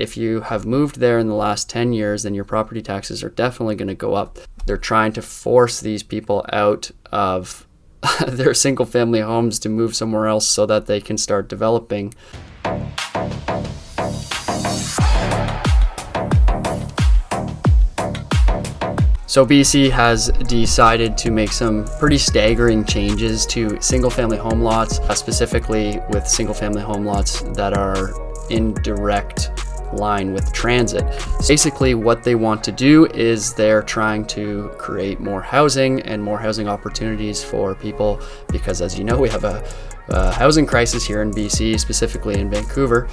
If you have moved there in the last 10 years, then your property taxes are definitely going to go up. They're trying to force these people out of their single family homes to move somewhere else so that they can start developing. So BC has decided to make some pretty staggering changes to single family home lots, specifically with single family home lots that are in direct line with transit. Basically what they want to do is they're trying to create more housing and more housing opportunities for people, because as you know, we have a housing crisis here in BC, specifically in Vancouver.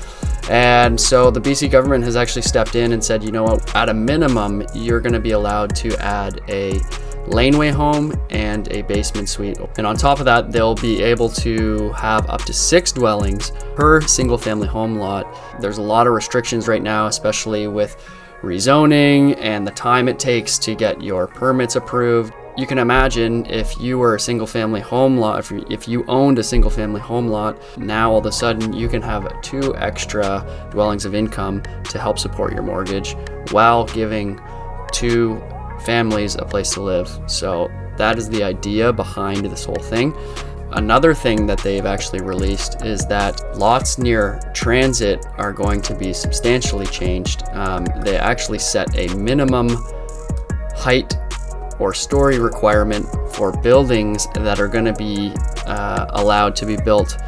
And so the BC government has actually stepped in and said, you know what, at a minimum, you're going to be allowed to add a laneway home and a basement suite. And on top of that, they'll be able to have up to 6 dwellings per single family home lot. There's a lot of restrictions right now, especially with rezoning and the time it takes to get your permits approved. You can imagine if you were a single family home lot, if you owned a single family home lot, now all of a sudden you can have 2 extra dwellings of income to help support your mortgage while giving 2 families a place to live. So that is the idea behind this whole thing. Another thing that they've actually released is that lots near transit are going to be substantially changed. They actually set a minimum height or story requirement for buildings that are going to be allowed to be built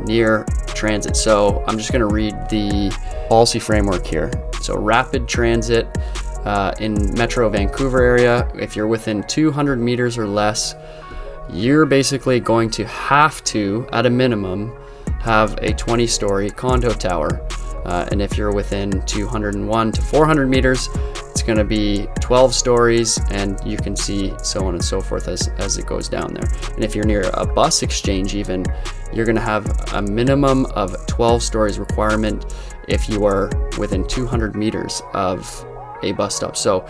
near transit. So I'm just going to read the policy framework here. So rapid transit in Metro Vancouver area, if you're within 200 meters or less, you're basically going to have to, at a minimum, have a 20-story condo tower. And if you're within 201 to 400 meters, it's going to be 12 stories, and you can see so on and so forth as it goes down there. And if you're near a bus exchange even, you're going to have a minimum of 12 stories requirement if you are within 200 meters of a bus stop. So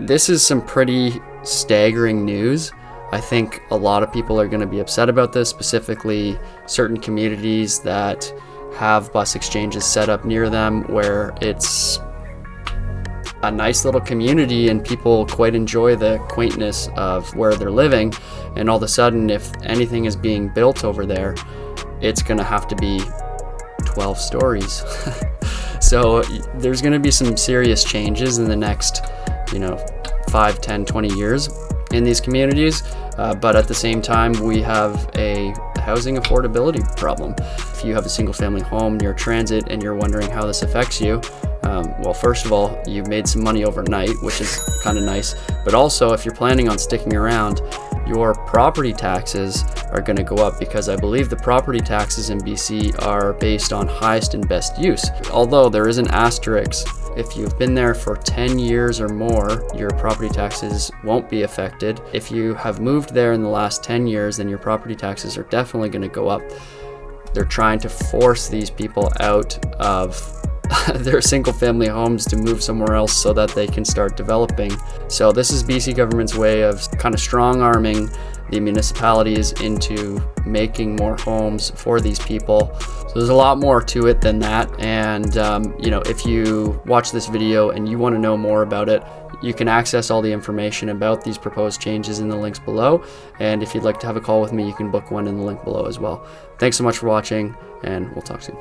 this is some pretty staggering news. I think a lot of people are going to be upset about this, specifically certain communities that have bus exchanges set up near them where it's a nice little community and people quite enjoy the quaintness of where they're living. And all of a sudden, if anything is being built over there, it's going to have to be 12 stories. So there's going to be some serious changes in the next, 5, 10, 20 years in these communities. But at the same time, we have a housing affordability problem. If you have a single family home near transit and you're wondering how this affects you, well, first of all, you've made some money overnight, which is kind of nice. But also, if you're planning on sticking around, your property taxes are going to go up, because I believe the property taxes in BC are based on highest and best use. Although there is an asterisk, if you've been there for 10 years or more, your property taxes won't be affected. If you have moved there in the last 10 years, then your property taxes are definitely going to go up. They're trying to force these people out of their single family homes to move somewhere else so that they can start developing. So this is BC government's way of kind of strong arming the municipalities into making more homes for these people. So there's a lot more to it than that. And if you watch this video and you want to know more about it, you can access all the information about these proposed changes in the links below. And if you'd like to have a call with me, you can book one in the link below as well. Thanks so much for watching, and we'll talk soon.